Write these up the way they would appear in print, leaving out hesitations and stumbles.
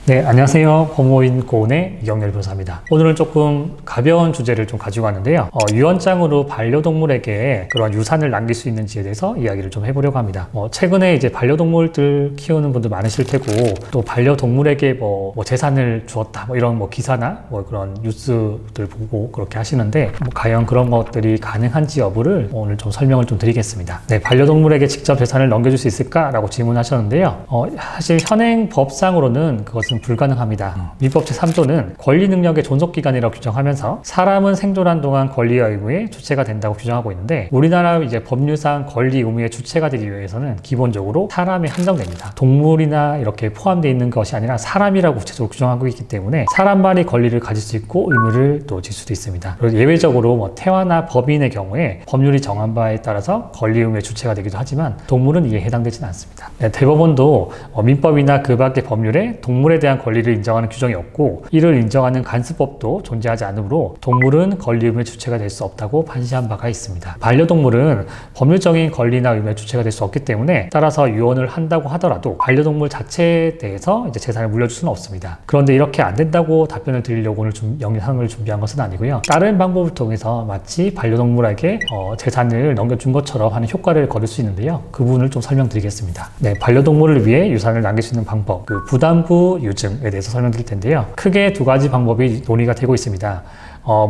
네, 안녕하세요. 법무인 고은의 이경렬 변호사입니다. 오늘은 조금 가벼운 주제를 좀 가지고 왔는데요. 유언장으로 반려동물에게 그런 유산을 남길 수 있는지에 대해서 이야기를 좀 해보려고 합니다. 최근에 이제 반려동물들 키우는 분들 많으실 테고, 또 반려동물에게 뭐 재산을 주었다, 이런 기사나 그런 뉴스들 보고 그렇게 하시는데, 과연 그런 것들이 가능한지 여부를 오늘 좀 설명을 좀 드리겠습니다. 네, 반려동물에게 직접 재산을 넘겨줄 수 있을까라고 질문하셨는데요. 사실 현행 법상으로는 그것은 불가능합니다. 민법 제3조는 권리 능력의 존속기간이라고 규정하면서 사람은 생존한 동안 권리와 의무의 주체가 된다고 규정하고 있는데, 우리나라 이제 법률상 권리 의무의 주체가 되기 위해서는 기본적으로 사람에 한정됩니다. 동물이나 이렇게 포함되어 있는 것이 아니라 사람이라고 구체적으로 규정하고 있기 때문에 사람만이 권리를 가질 수 있고 의무를 또 질 수도 있습니다. 그리고 예외적으로 태화나 법인의 경우에 법률이 정한 바에 따라서 권리 의무의 주체가 되기도 하지만 동물은 이에 해당되지는 않습니다. 대법원도 민법이나 그 밖의 법률에 동물에 대한 권리를 인정하는 규정이 없고, 이를 인정하는 간수법도 존재하지 않으므로 동물은 권리 의무의 주체가 될 수 없다고 판시한 바가 있습니다. 반려동물은 법률적인 권리나 의무의 주체가 될 수 없기 때문에, 따라서 유언을 한다고 하더라도 반려동물 자체에 대해서 이제 재산을 물려줄 수는 없습니다. 그런데 이렇게 안 된다고 답변을 드리려고 오늘 영상을 준비한 것은 아니고요. 다른 방법을 통해서 마치 반려동물에게 재산을 넘겨준 것처럼 하는 효과를 거둘 수 있는데요. 그 부분을 좀 설명드리겠습니다. 네, 반려동물을 위해 유산을 남길 수 있는 방법, 부담부 유증에 대해서 설명드릴 텐데요. 크게 두 가지 방법이 논의가 되고 있습니다.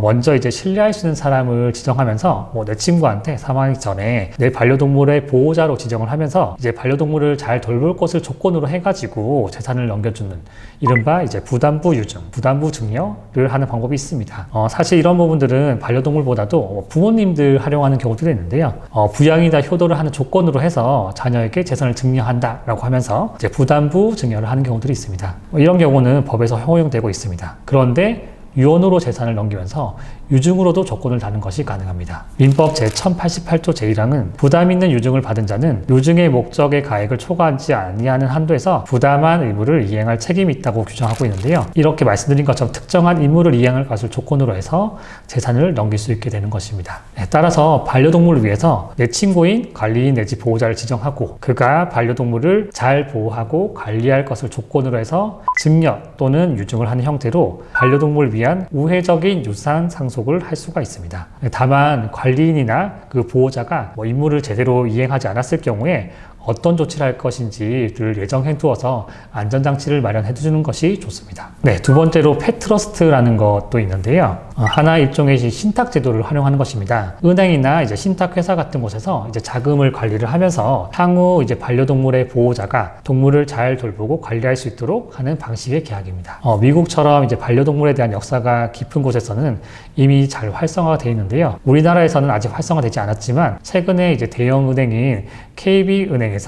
먼저 이제 신뢰할 수 있는 사람을 지정하면서 내 친구한테 사망하기 전에 내 반려동물의 보호자로 지정을 하면서 이제 반려동물을 잘 돌볼 것을 조건으로 해가지고 재산을 넘겨주는 이른바 이제 부담부 유증, 부담부 증여를 하는 방법이 있습니다. 사실 이런 부분들은 반려동물보다도 부모님들 활용하는 경우도 있는데요. 부양이나 효도를 하는 조건으로 해서 자녀에게 재산을 증여한다라고 하면서 이제 부담부 증여를 하는 경우들이 있습니다. 이런 경우는 법에서 허용되고 있습니다. 그런데 유언으로 재산을 넘기면서 유증으로도 조건을 다는 것이 가능합니다. 민법 제1088조 제1항은 부담 있는 유증을 받은 자는 유증의 목적의 가액을 초과하지 아니하는 한도에서 부담한 의무를 이행할 책임이 있다고 규정하고 있는데요. 이렇게 말씀드린 것처럼 특정한 임무를 이행할 것을 조건으로 해서 재산을 넘길 수 있게 되는 것입니다. 따라서 반려동물을 위해서 내 친구인 관리인 내지 보호자를 지정하고, 그가 반려동물을 잘 보호하고 관리할 것을 조건으로 해서 증여 또는 유증을 하는 형태로 반려동물을 위한 우회적인 유산 상속을 할 수가 있습니다. 다만 관리인이나 그 보호자가 임무를 제대로 이행하지 않았을 경우에 어떤 조치를 할 것인지를 예정해 두어서 안전장치를 마련해 두는 것이 좋습니다. 네, 두 번째로 펫트러스트라는 것도 있는데요. 하나의 일종의 신탁 제도를 활용하는 것입니다. 은행이나 이제 신탁회사 같은 곳에서 이제 자금을 관리를 하면서 향후 이제 반려동물의 보호자가 동물을 잘 돌보고 관리할 수 있도록 하는 방식의 계약입니다. 미국처럼 이제 반려동물에 대한 역사가 깊은 곳에서는 이미 잘 활성화가 되어 있는데요. 우리나라에서는 아직 활성화되지 않았지만, 최근에 이제 대형 은행인 KB은행에서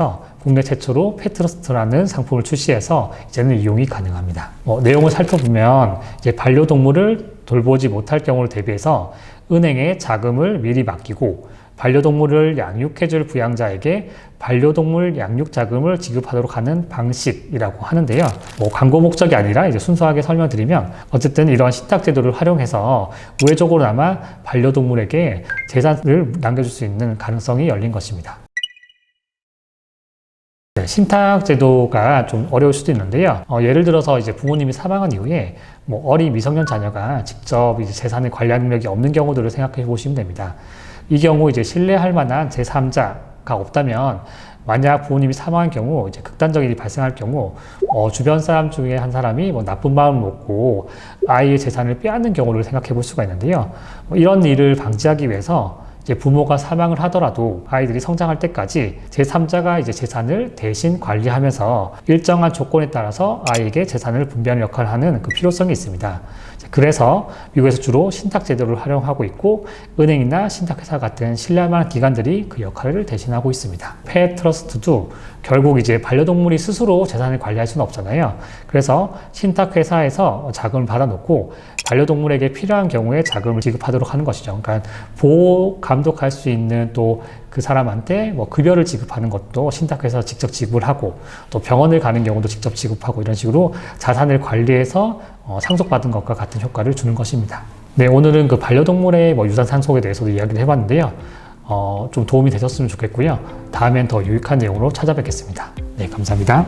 국내 최초로 펫트러스트라는 상품을 출시해서 이제는 이용이 가능합니다. 내용을 살펴보면 이제 반려동물을 돌보지 못할 경우를 대비해서 은행에 자금을 미리 맡기고, 반려동물을 양육해줄 부양자에게 반려동물 양육 자금을 지급하도록 하는 방식이라고 하는데요. 광고 목적이 아니라 이제 순수하게 설명드리면, 어쨌든 이런 신탁 제도를 활용해서 우회적으로나마 반려동물에게 재산을 남겨줄 수 있는 가능성이 열린 것입니다. 신탁 제도가 좀 어려울 수도 있는데요. 예를 들어서 이제 부모님이 사망한 이후에 어린 미성년 자녀가 직접 이제 재산을 관리할 능력이 없는 경우들을 생각해 보시면 됩니다. 이 경우 이제 신뢰할 만한 제3자가 없다면, 만약 부모님이 사망한 경우 이제 극단적인 일이 발생할 경우 주변 사람 중에 한 사람이 나쁜 마음을 먹고 아이의 재산을 빼앗는 경우를 생각해 볼 수가 있는데요. 이런 일을 방지하기 위해서 이제 부모가 사망을 하더라도 아이들이 성장할 때까지 제3자가 이제 재산을 대신 관리하면서 일정한 조건에 따라서 아이에게 재산을 분배하는 역할을 하는 그 필요성이 있습니다. 그래서 미국에서 주로 신탁 제도를 활용하고 있고, 은행이나 신탁회사 같은 신뢰할 만한 기관들이 그 역할을 대신하고 있습니다. 펫트러스트도 결국 이제 반려동물이 스스로 재산을 관리할 수는 없잖아요. 그래서 신탁회사에서 자금을 받아놓고 반려동물에게 필요한 경우에 자금을 지급하도록 하는 것이죠. 그러니까 보호, 감독할 수 있는 또 그 사람한테 급여를 지급하는 것도 신탁회사에서 직접 지급을 하고, 또 병원을 가는 경우도 직접 지급하고, 이런 식으로 자산을 관리해서 상속받은 것과 같은 효과를 주는 것입니다. 네, 오늘은 그 반려동물의 유산 상속에 대해서도 이야기를 해봤는데요. 좀 도움이 되셨으면 좋겠고요. 다음엔 더 유익한 내용으로 찾아뵙겠습니다. 네, 감사합니다.